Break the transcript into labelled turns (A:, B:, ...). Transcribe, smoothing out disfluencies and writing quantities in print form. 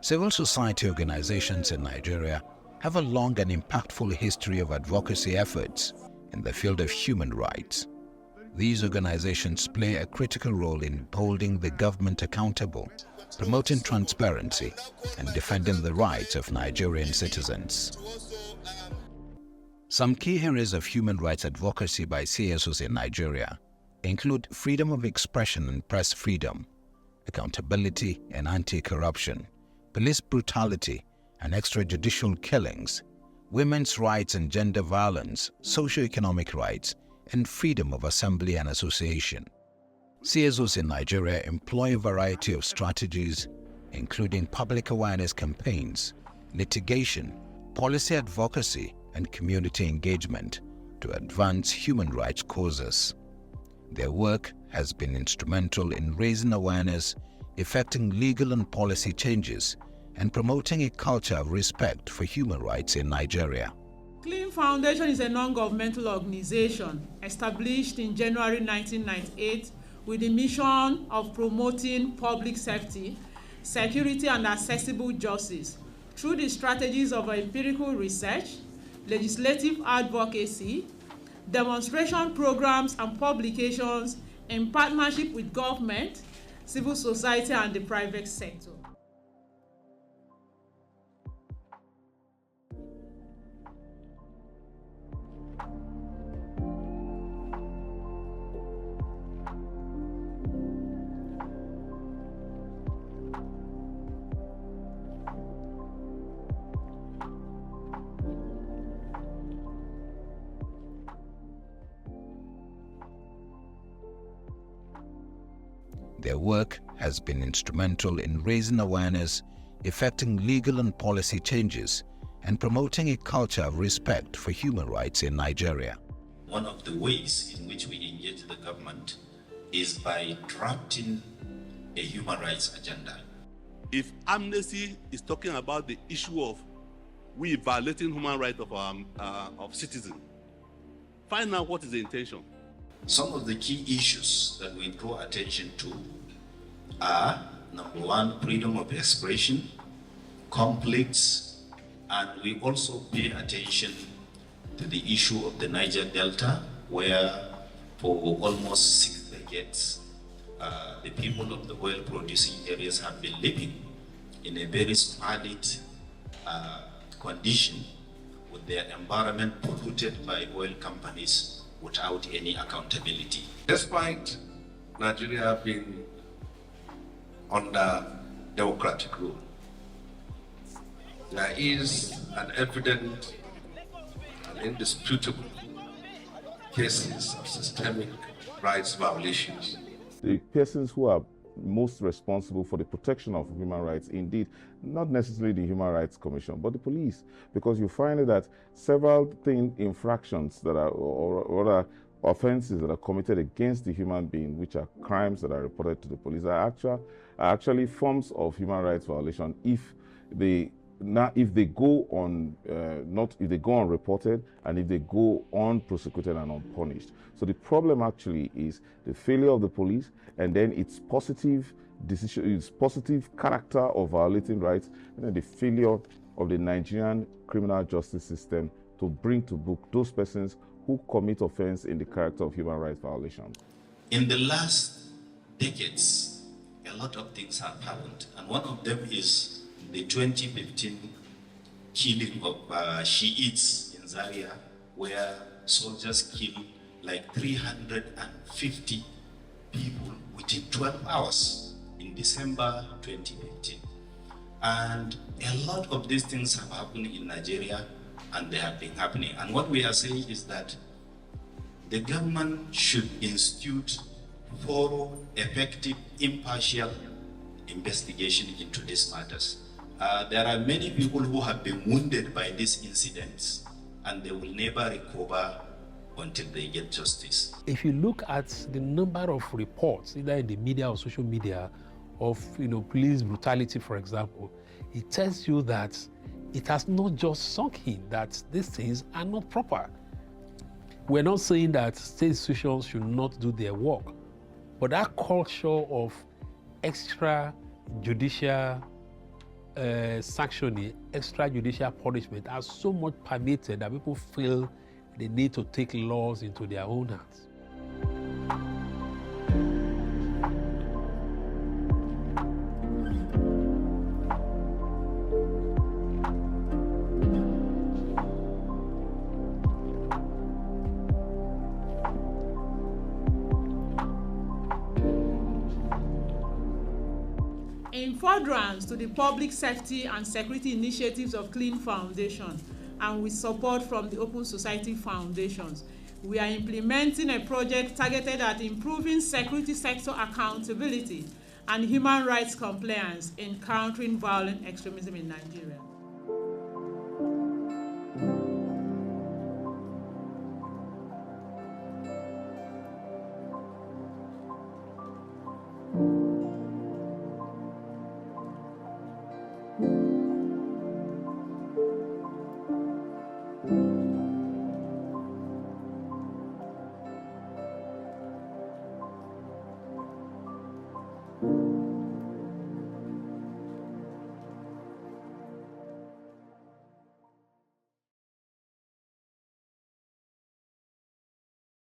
A: Civil society organizations in Nigeria have a long and impactful history of advocacy efforts in the field of human rights. These organizations play a critical role in holding the government accountable, promoting transparency, and defending the rights of Nigerian citizens. Some key areas of human rights advocacy by CSOs in Nigeria include freedom of expression and press freedom, accountability and anti-corruption, police brutality and extrajudicial killings, women's rights and gender violence, socio-economic rights, and freedom of assembly and association. CSOs in Nigeria employ a variety of strategies, including public awareness campaigns, litigation, policy advocacy, and community engagement to advance human rights causes. Their work has been instrumental in raising awareness, effecting legal and policy changes, and promoting a culture of respect for human rights in Nigeria.
B: CLEAN Foundation is a non-governmental organization established in January 1998 with the mission of promoting public safety, security, and accessible justice through the strategies of empirical research, legislative advocacy, demonstration programs, and publications in partnership with government, civil society, and the private sector.
A: Their work has been instrumental in raising awareness, effecting legal and policy changes, and promoting a culture of respect for human rights in Nigeria.
C: One of the ways in which we engage the government is by drafting a human rights agenda.
D: If Amnesty is talking about the issue of we violating human rights of citizens, find out what is the intention.
C: Some of the key issues that we draw attention to are, number one, freedom of expression, conflicts, and we also pay attention to the issue of the Niger Delta, where for almost 6 decades, the people of the oil-producing areas have been living in a very squalid condition with their environment polluted by oil companies without any accountability.
E: Despite Nigeria being under democratic rule, there is an evident and indisputable cases of systemic rights violations.
F: The persons who are most responsible for the protection of human rights, indeed, not necessarily the Human Rights Commission, but the police, because you find that several infractions that are, or offenses that are committed against the human being, which are crimes that are reported to the police, are actually forms of human rights violation if they go unreported and if they go unprosecuted and unpunished. So the problem actually is the failure of the police, and then its positive decision, its positive character of violating rights, and then the failure of the Nigerian criminal justice system to bring to book those persons who commit offense in the character of human rights violations.
C: In the last decades, a lot of things have happened, and one of them is the 2015 killing of Shiites in Zaria, where soldiers killed like 350 people within 12 hours in December 2015. And a lot of these things have happened in Nigeria, and they have been happening. And what we are saying is that the government should institute thorough, effective, impartial investigation into these matters. There are many people who have been wounded by these incidents, and they will never recover until they get justice.
G: If you look at the number of reports, either in the media or social media, of police brutality, for example, it tells you that it has not just sunk in that these things are not proper. We're not saying that state institutions should not do their work, but that culture of extrajudicial sanctioning, extrajudicial punishment are so much permitted that people feel the need to take laws into their own hands.
B: In furtherance to the public safety and security initiatives of Clean Foundation, and with support from the Open Society Foundations, we are implementing a project targeted at improving security sector accountability and human rights compliance in countering violent extremism in Nigeria.